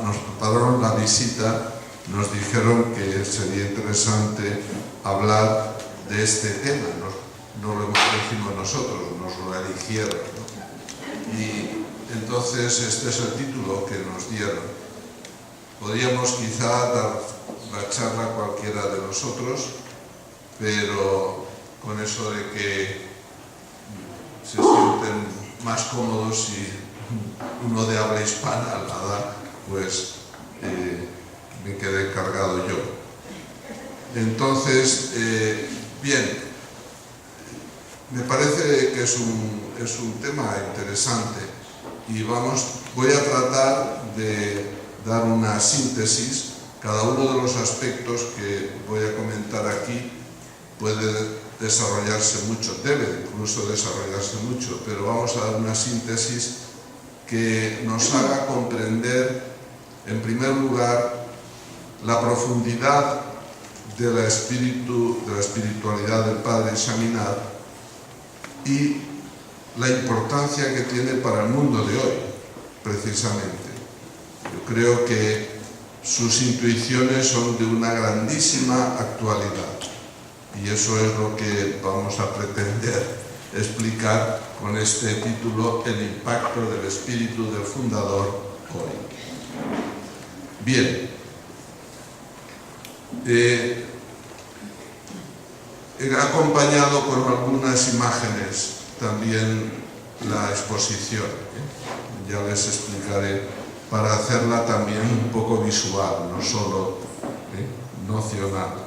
Nos prepararon la visita, nos dijeron que sería interesante hablar de este tema. No lo hemos elegido nosotros, nos lo eligieron, ¿no? Y entonces este es el título que nos dieron. Podríamos quizá dar la charla a cualquiera de nosotros, pero con eso de que se sienten más cómodos si uno de habla hispana la da, pues me quedé encargado yo. Entonces, bien, me parece que es un tema interesante y voy a tratar de dar una síntesis. Cada uno de los aspectos que voy a comentar aquí puede desarrollarse mucho, debe incluso desarrollarse mucho, pero vamos a dar una síntesis que nos haga comprender, en primer lugar, la profundidad de la espiritualidad del Padre Chaminade y la importancia que tiene para el mundo de hoy, precisamente. Yo creo que sus intuiciones son de una grandísima actualidad y eso es lo que vamos a pretender explicar con este título, El impacto del espíritu del fundador hoy. Bien, he acompañado con algunas imágenes también la exposición, ya les explicaré, para hacerla también un poco visual, no solo nocional.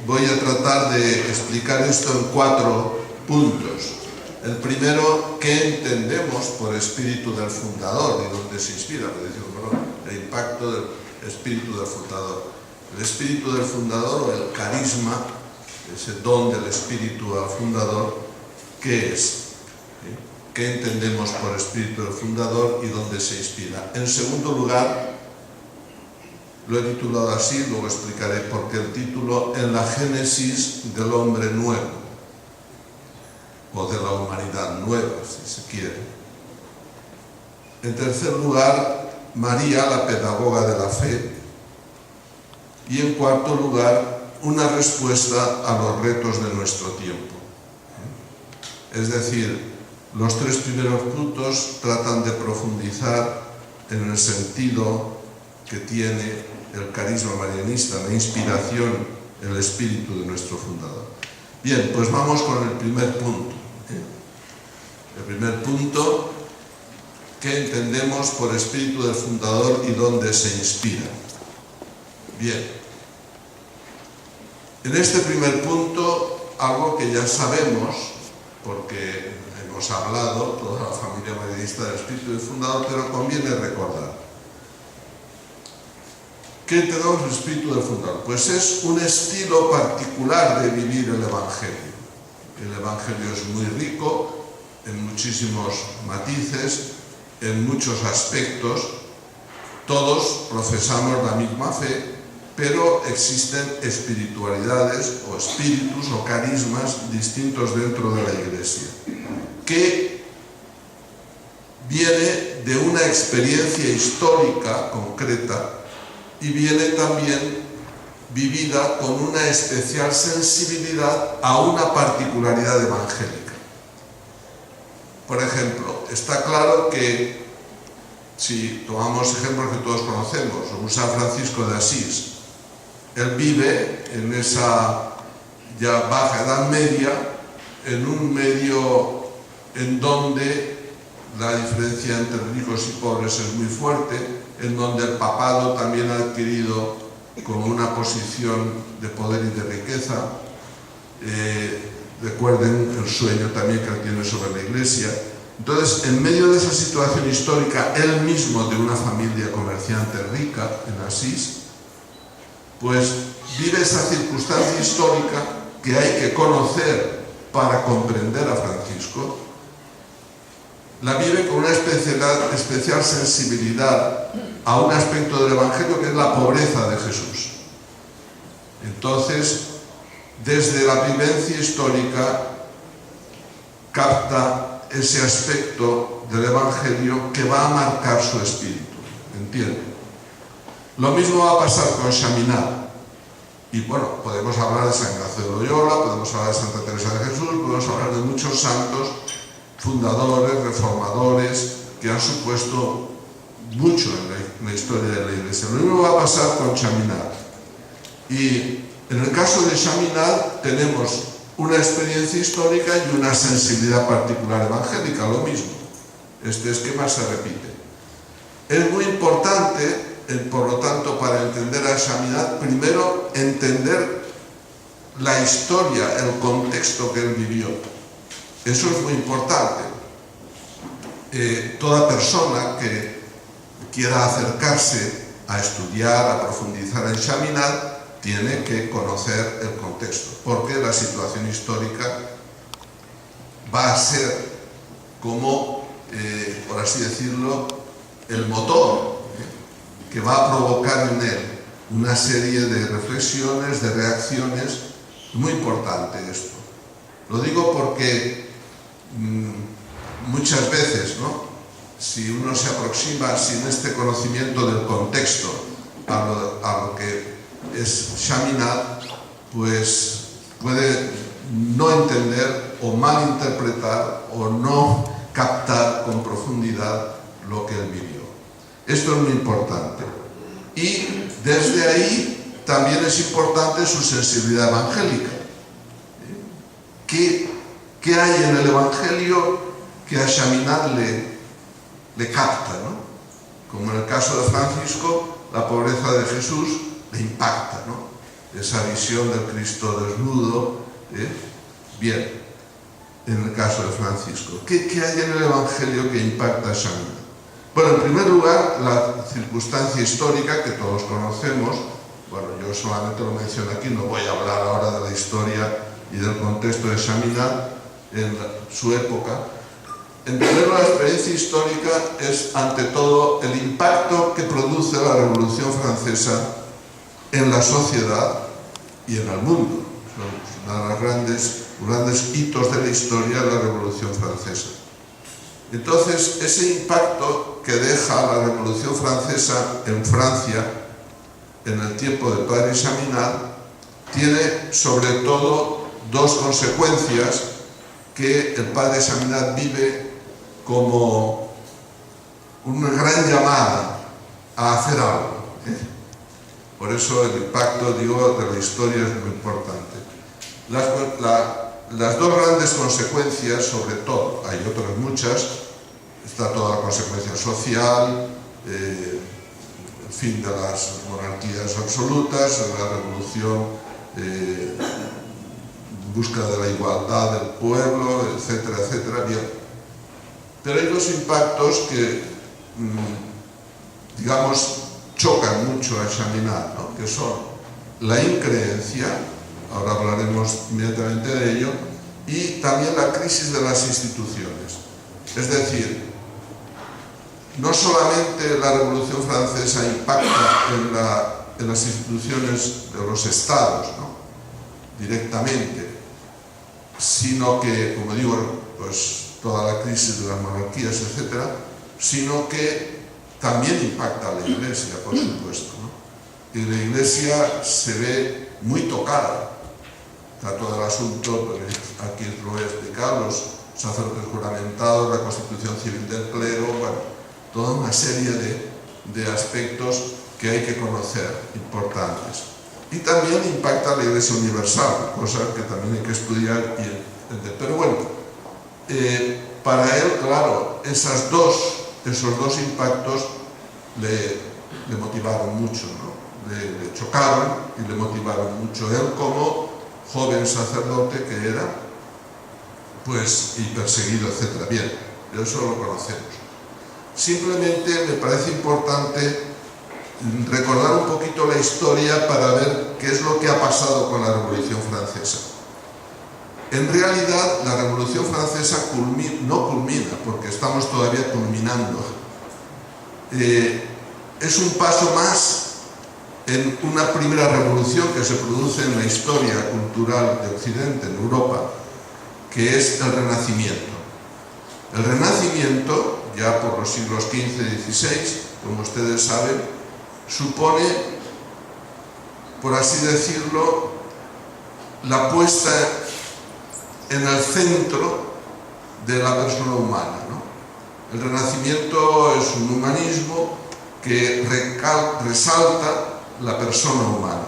Voy a tratar de explicar esto en 4 puntos. El primero, ¿qué entendemos por espíritu del fundador y dónde se inspira? El impacto del espíritu del fundador. El espíritu del fundador o el carisma, ese don del espíritu al fundador, ¿qué es? ¿Qué entendemos por espíritu del fundador y dónde se inspira? En segundo lugar, lo he titulado así, luego explicaré por qué el título, En la génesis del hombre nuevo, o de la humanidad nueva, si se quiere. En tercer lugar, María, la pedagoga de la fe. Y en cuarto lugar, una respuesta a los retos de nuestro tiempo. Es decir, los 3 primeros puntos tratan de profundizar en el sentido que tiene el carisma marianista, la inspiración, el espíritu de nuestro fundador. Bien, pues vamos con el primer punto. El primer punto, ¿qué entendemos por espíritu del fundador y dónde se inspira? Bien, en este primer punto, algo que ya sabemos, porque hemos hablado, toda la familia marianista, del espíritu del fundador, pero conviene recordar. ¿Qué entendemos por espíritu del fundador? Pues es un estilo particular de vivir el Evangelio. El Evangelio es muy rico en muchísimos matices, en muchos aspectos. Todos profesamos la misma fe, pero existen espiritualidades o espíritus o carismas distintos dentro de la Iglesia, que viene de una experiencia histórica concreta y viene también vivida con una especial sensibilidad a una particularidad evangélica. Por ejemplo, está claro que, si tomamos ejemplos que todos conocemos, un San Francisco de Asís, él vive en esa ya baja edad media, en un medio en donde la diferencia entre ricos y pobres es muy fuerte, en donde el papado también ha adquirido como una posición de poder y de riqueza. Recuerden el sueño también que él tiene sobre la Iglesia. Entonces, en medio de esa situación histórica, él mismo de una familia comerciante rica en Asís, pues vive esa circunstancia histórica que hay que conocer para comprender a Francisco. La vive con una especial sensibilidad a un aspecto del Evangelio que es la pobreza de Jesús. Entonces, desde la vivencia histórica, capta ese aspecto del Evangelio que va a marcar su espíritu, ¿entiende? Lo mismo va a pasar con Chaminade. Y bueno, podemos hablar de San Ignacio de Loyola, podemos hablar de Santa Teresa de Jesús, podemos hablar de muchos santos, fundadores, reformadores, que han supuesto mucho en la historia de la Iglesia. Lo mismo va a pasar con Chaminade. Y en el caso de Chaminade tenemos una experiencia histórica y una sensibilidad particular evangélica, lo mismo. Este esquema se repite. Es muy importante, por lo tanto, para entender a Chaminade, primero entender la historia, el contexto que él vivió. Eso es muy importante. Toda persona que quiera acercarse a estudiar, a profundizar en Chaminade, tiene que conocer el contexto, porque la situación histórica va a ser como, por así decirlo, el motor que va a provocar en él una serie de reflexiones, de reacciones. Muy importante esto. Lo digo porque muchas veces, ¿no?, si uno se aproxima sin este conocimiento del contexto a lo que es Chaminade, pues puede no entender o malinterpretar o no captar con profundidad lo que él vivió. Esto es muy importante. Y desde ahí también es importante su sensibilidad evangélica. ¿Qué hay en el Evangelio que a Chaminade le capta, ¿no? Como en el caso de Francisco, la pobreza de Jesús le impacta, ¿no? Esa visión del Cristo desnudo. Bien, en el caso de Francisco, ¿qué hay en el Evangelio que impacta a Chaminade? Bueno, en primer lugar, la circunstancia histórica que todos conocemos. Bueno, yo solamente lo menciono aquí, no voy a hablar ahora de la historia y del contexto de Chaminade en su época. Entender la experiencia histórica es, ante todo, el impacto que produce la Revolución Francesa en la sociedad y en el mundo. Uno de los grandes hitos de la historia de la Revolución Francesa. Entonces, ese impacto que deja la Revolución Francesa en Francia en el tiempo del padre Chaminade tiene sobre todo dos consecuencias que el padre Chaminade vive como una gran llamada a hacer algo. Por eso el impacto, digo, de la historia es muy importante. Las dos grandes consecuencias, sobre todo, hay otras muchas, está toda la consecuencia social, el fin de las monarquías absolutas, la revolución, búsqueda de la igualdad del pueblo, etcétera, etcétera. Bien. Pero hay dos impactos que, digamos, chocan mucho a Chaminade, ¿no?, que son la increencia, ahora hablaremos inmediatamente de ello, y también la crisis de las instituciones. Es decir, no solamente la Revolución Francesa impacta en las instituciones de los estados, ¿no?, directamente, sino que, como digo, pues toda la crisis de las monarquías, etcétera, sino que también impacta a la Iglesia, por supuesto, ¿no? Y la Iglesia se ve muy tocada. Está todo el asunto, pues aquí lo he explicado, los sacerdotes juramentados, la constitución civil del clero, bueno, toda una serie de aspectos que hay que conocer, importantes. Y también impacta a la Iglesia Universal, cosas que también hay que estudiar y entender. Pero bueno, para él, claro, esos dos impactos le motivaron mucho, ¿no? Le chocaron y le motivaron mucho. Él, como joven sacerdote que era, pues, y perseguido, etc. Bien, eso lo conocemos. Simplemente me parece importante recordar un poquito la historia para ver qué es lo que ha pasado con la Revolución Francesa. En realidad, la Revolución Francesa no culmina, porque estamos todavía culminando. Es un paso más en una primera revolución que se produce en la historia cultural de Occidente, en Europa, que es el Renacimiento. El Renacimiento, ya por los siglos XV y XVI, como ustedes saben, supone, por así decirlo, la puesta en el centro de la persona humana, ¿no? El Renacimiento es un humanismo que resalta la persona humana.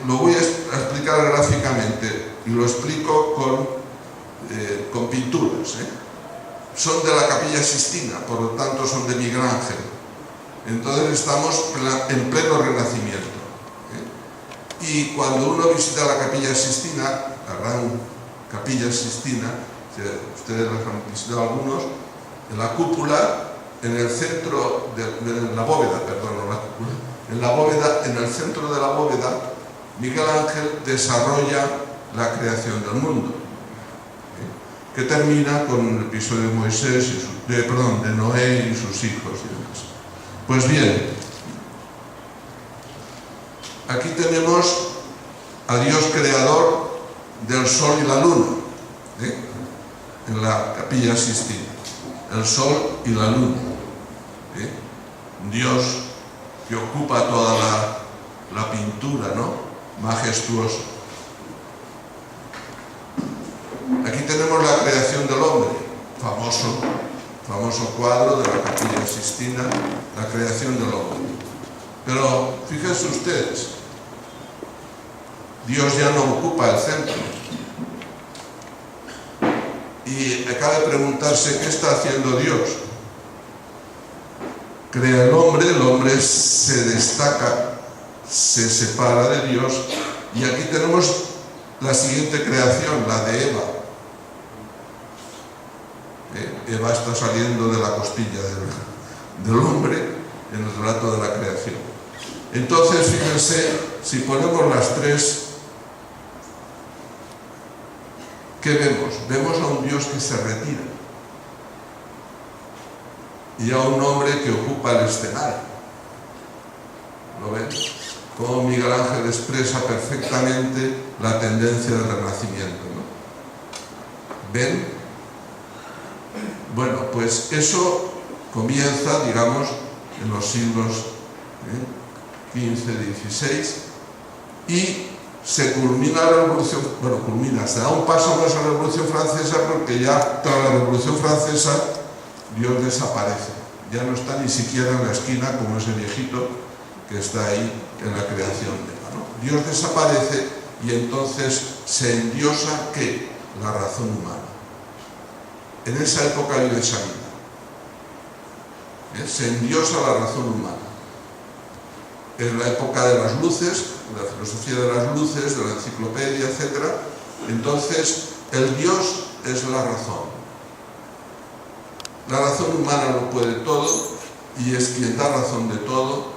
Lo voy a explicar gráficamente y lo explico con pinturas. Son de la Capilla Sixtina, por lo tanto son de Miguel Ángel. Entonces estamos en pleno Renacimiento. Y cuando uno visita la Capilla Sixtina, la gran Capilla Sixtina, ustedes las han visitado algunos, en la cúpula, en el centro de la bóveda, perdón, no la cúpula, en la bóveda, en el centro de la bóveda, Miguel Ángel desarrolla la creación del mundo, que termina con el episodio de Moisés de Noé y sus hijos y demás. Pues bien, aquí tenemos a Dios creador del sol y la luna, en la Capilla Sixtina, el sol y la luna, Dios que ocupa toda la pintura, ¿no? Majestuoso. Aquí tenemos la creación del hombre, famoso cuadro de la Capilla Sixtina, la creación del hombre. Pero fíjense ustedes, Dios ya no ocupa el centro. Y acaba de preguntarse qué está haciendo Dios. Crea el hombre se destaca, se separa de Dios, y aquí tenemos la siguiente creación, la de Eva. Eva está saliendo de la costilla del hombre en el relato de la creación. Entonces, fíjense, si ponemos las tres, ¿qué vemos? Vemos a un Dios que se retira y a un hombre que ocupa el escenario. ¿Lo ven? Como Miguel Ángel expresa perfectamente la tendencia del Renacimiento, ¿no? ¿Ven? Bueno, pues eso comienza, digamos, en los siglos XV, XVI, y se culmina la Revolución, se da un paso más a la Revolución Francesa, porque ya tras la Revolución Francesa Dios desaparece, ya no está ni siquiera en la esquina como ese viejito que está ahí en la creación de Eva, ¿no? Dios desaparece y entonces se endiosa ¿qué? La razón humana. En esa época vive Chaminá. Se endiosa la razón humana. En la época de las luces, de la filosofía de las luces, de la enciclopedia, etc. Entonces, el Dios es la razón. La razón humana lo puede todo y es quien da razón de todo.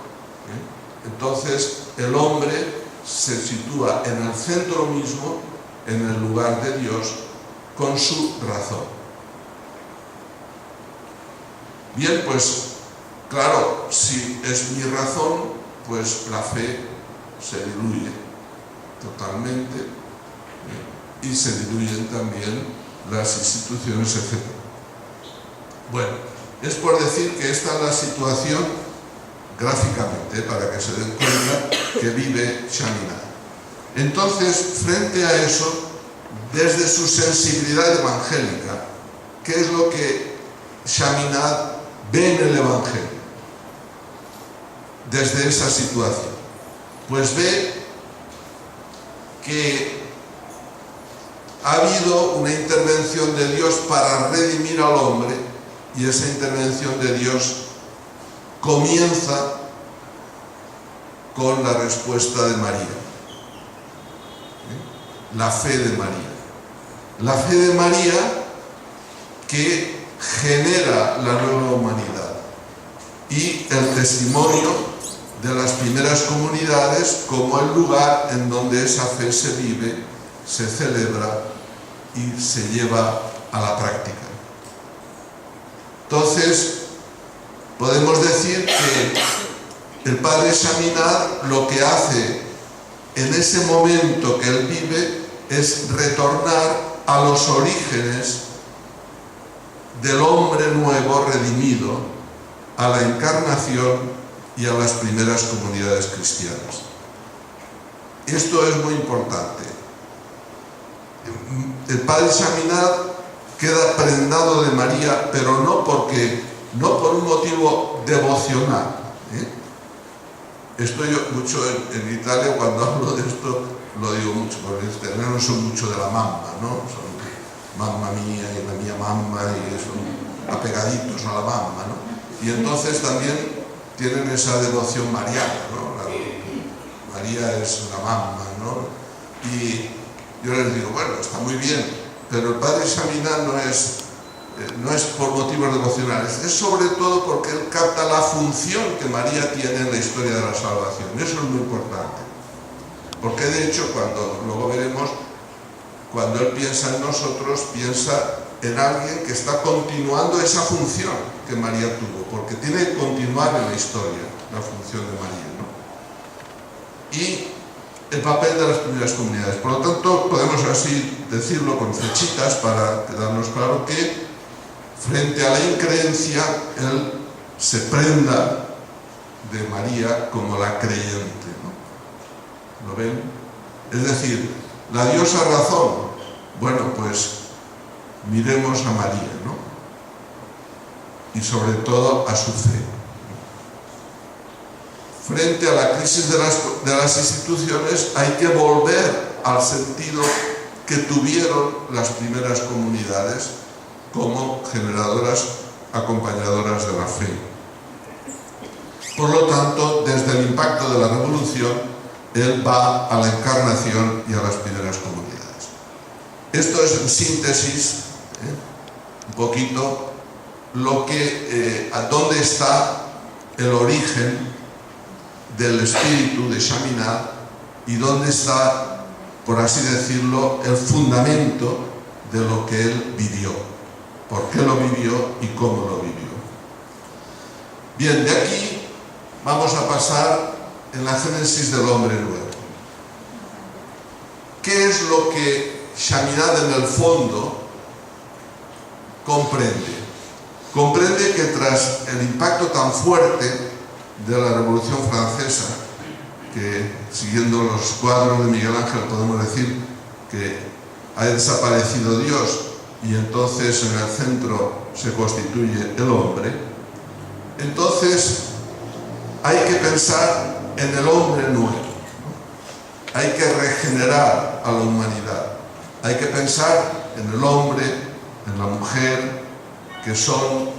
Entonces, el hombre se sitúa en el centro mismo, en el lugar de Dios, con su razón. Bien, pues, claro, si es mi razón, pues la fe se diluye totalmente, y se diluyen también las instituciones, etc. Bueno, es por decir que esta es la situación gráficamente, para que se den cuenta que vive Chaminá. Entonces, frente a eso, desde su sensibilidad evangélica, ¿qué es lo que Chaminá ve en el Evangelio? Desde esa situación, pues ve que ha habido una intervención de Dios para redimir al hombre, y esa intervención de Dios comienza con la respuesta de María, la fe de María. La fe de María que genera la nueva humanidad, y el testimonio de las primeras comunidades como el lugar en donde esa fe se vive, se celebra y se lleva a la práctica. Entonces, podemos decir que el padre Chaminá lo que hace en ese momento que él vive es retornar a los orígenes del hombre nuevo redimido a la encarnación y a las primeras comunidades cristianas. Esto es muy importante. El padre Chaminade queda prendado de María, pero no por un motivo devocional. Esto yo mucho en Italia, cuando hablo de esto, lo digo mucho, porque los italianos son mucho de la mamma, ¿no? Son mamma mía y la mía mamma, y son apegaditos a la mamma, ¿no? Y entonces también tienen esa devoción mariana, ¿no? María es la mamma, ¿no? Y yo les digo, bueno, está muy bien, pero el padre Chaminade no es por motivos devocionales, es sobre todo porque él capta la función que María tiene en la historia de la salvación. Eso es muy importante, porque de hecho, luego veremos, cuando él piensa en nosotros, piensa en alguien que está continuando esa función que María tuvo, porque tiene que continuar en la historia la función de María, ¿no? Y el papel de las primeras comunidades. Por lo tanto, podemos así decirlo con flechitas para quedarnos claro que frente a la increencia, él se prenda de María como la creyente, ¿no? ¿Lo ven? Es decir, la diosa razón, bueno, pues miremos a María, ¿no? Y sobre todo a su fe. Frente a la crisis de las instituciones, hay que volver al sentido que tuvieron las primeras comunidades como generadoras, acompañadoras de la fe. Por lo tanto, desde el impacto de la revolución, él va a la encarnación y a las primeras comunidades. Esto es, en síntesis, un poquito dónde está el origen del espíritu de Chaminade y dónde está, por así decirlo, el fundamento de lo que él vivió. ¿Por qué lo vivió y cómo lo vivió? Bien, de aquí vamos a pasar en la génesis del hombre nuevo. ¿Qué es lo que Chaminade en el fondo comprende? Comprende que tras el impacto tan fuerte de la Revolución Francesa, que siguiendo los cuadros de Miguel Ángel podemos decir que ha desaparecido Dios y entonces en el centro se constituye el hombre, entonces hay que pensar en el hombre nuevo, ¿no? Hay que regenerar a la humanidad, hay que pensar en el hombre, en la mujer, que son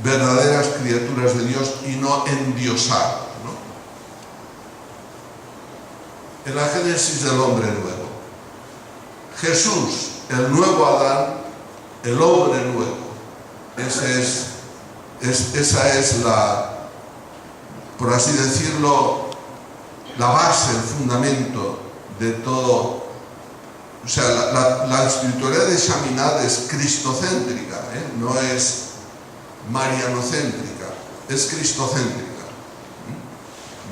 verdaderas criaturas de Dios y no endiosar, ¿no? En la génesis del hombre nuevo, Jesús, el nuevo Adán, el hombre nuevo, esa es la, por así decirlo, la base, el fundamento de todo. O sea, la espiritualidad de Chaminade es cristocéntrica, no es marianocéntrica, es cristocéntrica.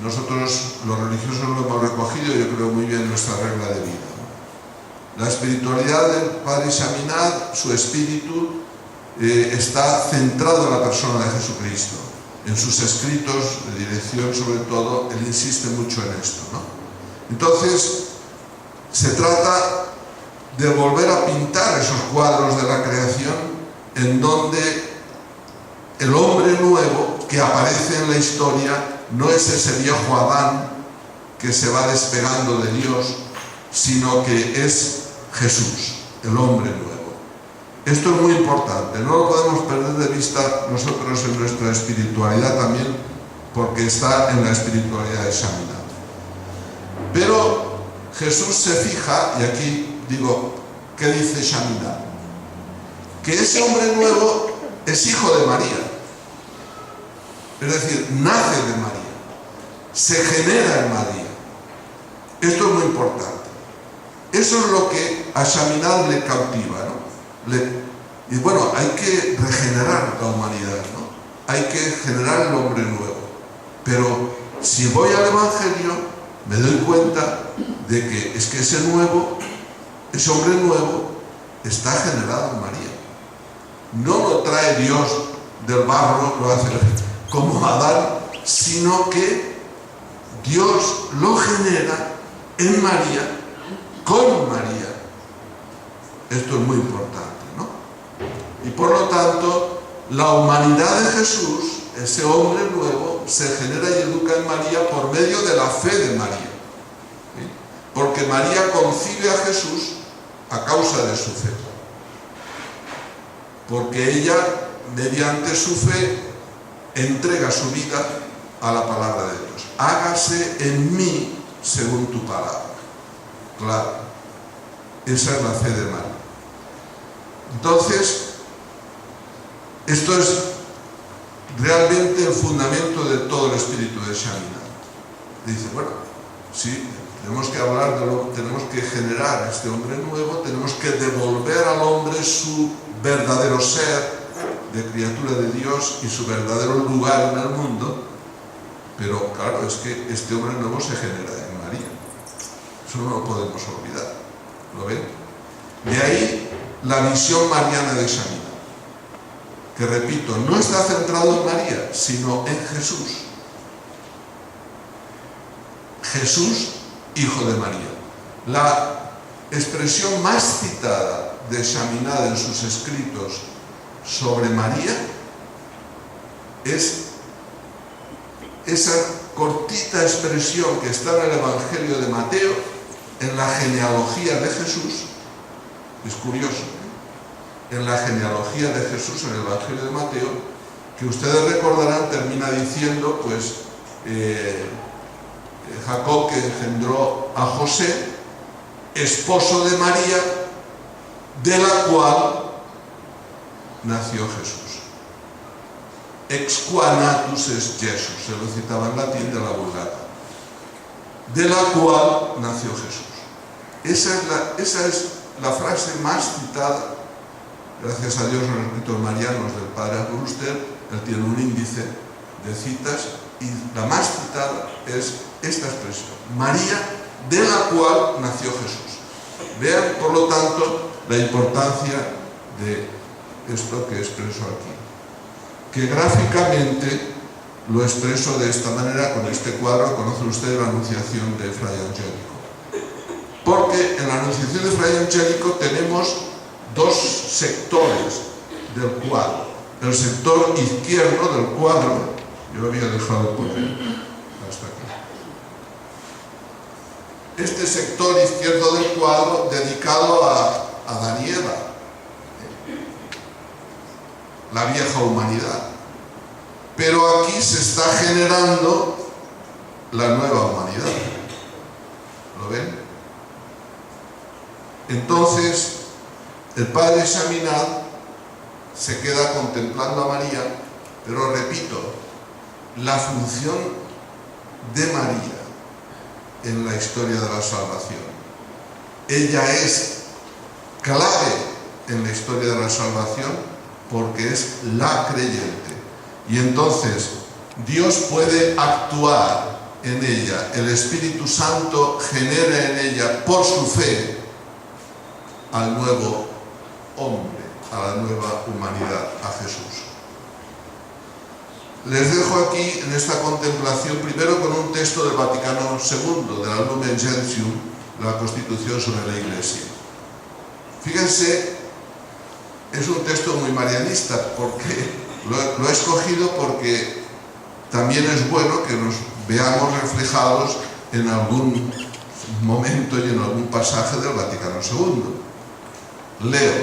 Nosotros, los religiosos, lo hemos recogido, yo creo, muy bien nuestra regla de vida. La espiritualidad del padre Chaminade, su espíritu, está centrado en la persona de Jesucristo. En sus escritos de dirección, sobre todo, él insiste mucho en esto, ¿no? Entonces, se trata de volver a pintar esos cuadros de la creación en donde el hombre nuevo que aparece en la historia no es ese viejo Adán que se va despegando de Dios, sino que es Jesús, el hombre nuevo. Esto es muy importante, no lo podemos perder de vista nosotros en nuestra espiritualidad también, porque está en la espiritualidad de Chaminade. Pero Jesús se fija, y aquí digo, ¿qué dice Chaminade? Que ese hombre nuevo es hijo de María. Es decir, nace de María, se genera en María. Esto es muy importante. Eso es lo que a Chaminade le cautiva, ¿no? Y bueno, hay que regenerar la humanidad, ¿no? Hay que generar el hombre nuevo. Pero si voy al Evangelio, me doy cuenta de que es que ese hombre nuevo, está generado en María. no lo trae Dios del barro, lo hace como Adán, sino que Dios lo genera en María, con María. Esto es muy importante, ¿no? Y por lo tanto, la humanidad de Jesús, ese hombre nuevo, se genera y educa en María por medio de la fe de María. ¿Sí? Porque María concibe a Jesús a causa de su fe. Porque ella, mediante su fe, entrega su vida a la palabra de Dios. Hágase en mí según tu palabra. Claro, esa es la fe de María. Entonces, esto es realmente el fundamento de todo el espíritu de Shaminah. Dice, bueno, sí, tenemos que hablar de tenemos que generar este hombre nuevo, tenemos que devolver al hombre su verdadero ser de criatura de Dios y su verdadero lugar en el mundo, pero claro, es que este hombre nuevo se genera en María. Eso no lo podemos olvidar. ¿Lo ven? De ahí la visión mariana de Shaminah, que repito, no está centrado en María, sino en Jesús. Jesús, hijo de María. La expresión más citada de Shaminah en sus escritos sobre María es esa cortita expresión que está en el Evangelio de Mateo, en la genealogía de Jesús. Es curioso, en la genealogía de Jesús, en el Evangelio de Mateo, que ustedes recordarán, termina diciendo, pues, Jacob, que engendró a José, esposo de María, de la cual nació Jesús. Ex qua natus est Jesus, se lo citaba en latín de la Vulgata. De la cual nació Jesús. Esa es la frase más citada, gracias a Dios, en los escritos marianos del padre Brewster. Él tiene un índice de citas y la más citada es esta expresión: María, de la cual nació Jesús. Vean, por lo tanto, la importancia de esto que expreso aquí, que gráficamente lo expreso de esta manera con este cuadro. Conocen ustedes la Anunciación de Fray Angélico, porque en la Anunciación de Fray Angélico tenemos dos sectores del cuadro. El sector izquierdo del cuadro, yo lo había dejado por ahí, hasta aquí. Este sector izquierdo del cuadro dedicado a Adán y Eva, la vieja humanidad. Pero aquí se está generando la nueva humanidad. ¿Lo ven? Entonces, el padre Shaminah se queda contemplando a María, pero repito, la función de María en la historia de la salvación. Ella es clave en la historia de la salvación porque es la creyente. Y entonces Dios puede actuar en ella, el Espíritu Santo genera en ella, por su fe, al nuevo hombre, a la nueva humanidad, a Jesús. Les dejo aquí en esta contemplación, primero con un texto del Vaticano II, de la Lumen Gentium, la Constitución sobre la Iglesia. Fíjense, es un texto muy marianista, porque lo he escogido porque también es bueno que nos veamos reflejados en algún momento y en algún pasaje del Vaticano II. Leo: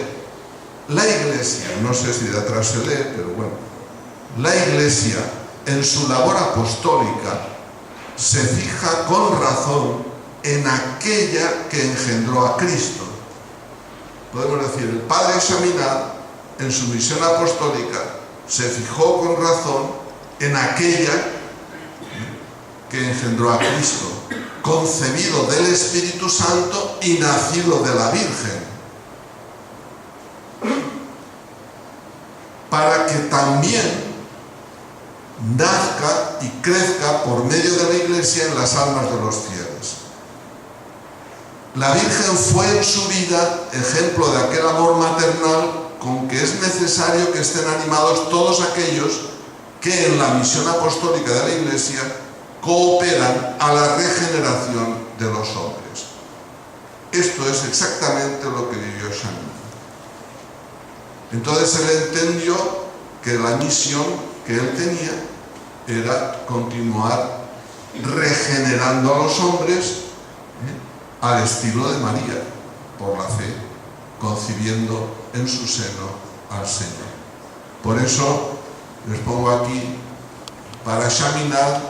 la Iglesia, no sé si de atrás se lee, pero bueno, la Iglesia en su labor apostólica se fija con razón en aquella que engendró a Cristo. Podemos decir, el padre Shaminah en su misión apostólica se fijó con razón en aquella que engendró a Cristo, concebido del Espíritu Santo y nacido de la Virgen, para que también nazca y crezca por medio de la Iglesia en las almas de los fieles. La Virgen fue en su vida ejemplo de aquel amor maternal con que es necesario que estén animados todos aquellos que en la misión apostólica de la Iglesia cooperan a la regeneración de los hombres. Esto es exactamente lo que vivió Shaminad. Entonces él entendió que la misión que él tenía era continuar regenerando a los hombres al estilo de María, por la fe, concibiendo en su seno al Señor. Por eso les pongo aquí, para Shaminad,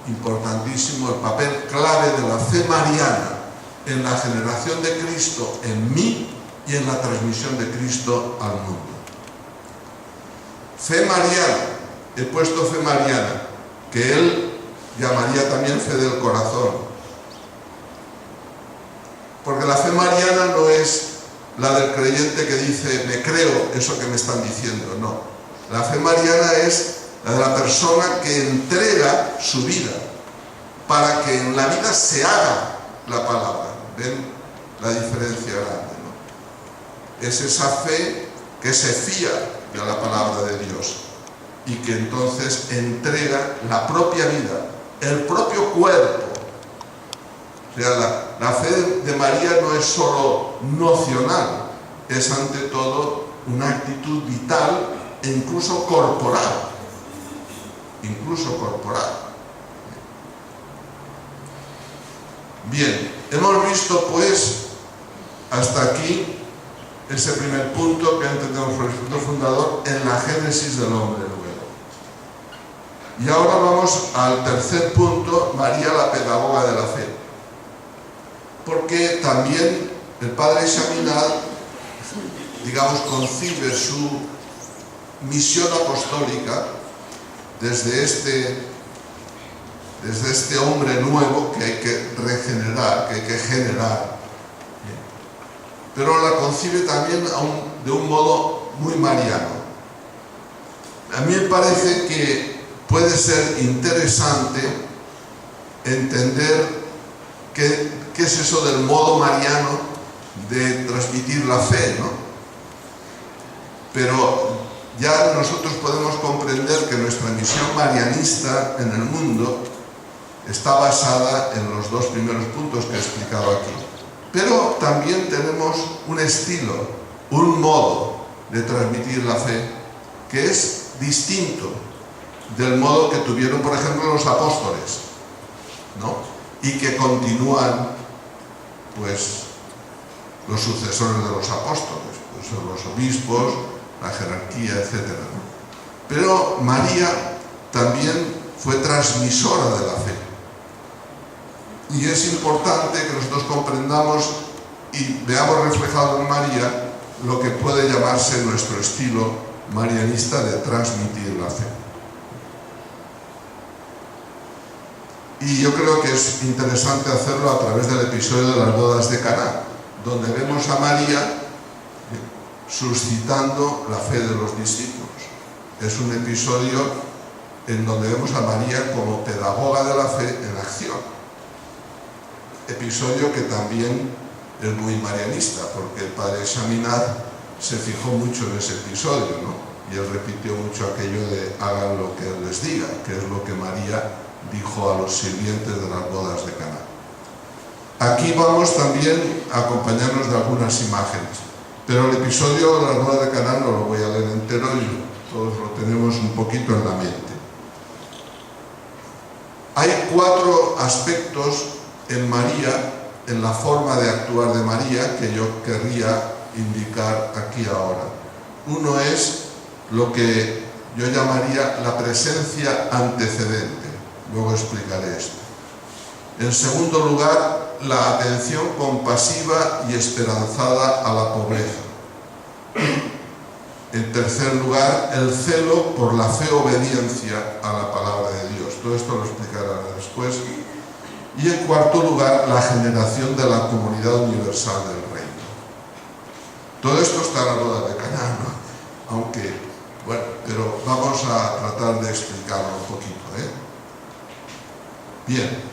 importantísimo el papel clave de la fe mariana en la generación de Cristo en mí y en la transmisión de Cristo al mundo. Fe mariana, he puesto fe mariana, que él llamaría también fe del corazón. Porque la fe mariana no es la del creyente que dice, me creo eso que me están diciendo, no. La fe mariana es la de la persona que entrega su vida para que en la vida se haga la palabra. ¿Ven la diferencia grande, no? Es esa fe que se fía de la palabra de Dios y que entonces entrega la propia vida, el propio cuerpo. O sea, la fe de María no es solo nocional, es ante todo una actitud vital e incluso corporal. Bien, hemos visto pues hasta aquí ese primer punto que entendemos por el punto fundador en la génesis del hombre nuevo. Y ahora vamos al tercer punto, María la pedagoga de la fe. Porque también el padre Shaminad, digamos, concibe su misión apostólica desde este hombre nuevo que hay que regenerar, que hay que generar. Pero la concibe también de un modo muy mariano. A mí me parece que puede ser interesante entender qué es eso del modo mariano de transmitir la fe, ¿no? Pero ya nosotros podemos comprender que nuestra misión marianista en el mundo está basada en los dos primeros puntos que he explicado aquí. Pero también tenemos un estilo, un modo de transmitir la fe que es distinto del modo que tuvieron, por ejemplo, los apóstoles, ¿no? Y que continúan, pues, los sucesores de los apóstoles, pues son los obispos, la jerarquía, etc., ¿no? Pero María también fue transmisora de la fe. Y es importante que nosotros comprendamos y veamos reflejado en María lo que puede llamarse nuestro estilo marianista de transmitir la fe. Y yo creo que es interesante hacerlo a través del episodio de las bodas de Caná, donde vemos a María suscitando la fe de los discípulos. Es un episodio en donde vemos a María como pedagoga de la fe en acción. Episodio que también es muy marianista, porque el padre Shaminad se fijó mucho en ese episodio, ¿no? Y él repitió mucho aquello de hagan lo que él les diga, que es lo que María dijo a los sirvientes de las bodas de Caná. Aquí vamos también a acompañarnos de algunas imágenes, pero el episodio de las bodas de Caná no lo voy a leer entero y todos lo tenemos un poquito en la mente. Hay 4 aspectos en María, en la forma de actuar de María, que yo querría indicar aquí ahora. Uno es lo que yo llamaría la presencia antecedente. Luego explicaré esto. En segundo lugar, la atención compasiva y esperanzada a la pobreza. En tercer lugar, el celo por la fe obediencia a la palabra de Dios. Todo esto lo explicaré después. Y en cuarto lugar, la generación de la comunidad universal del reino. Todo esto está en la boda de Caná, ¿no? Aunque, bueno, pero vamos a tratar de explicarlo un poquito, ¿eh? Bien.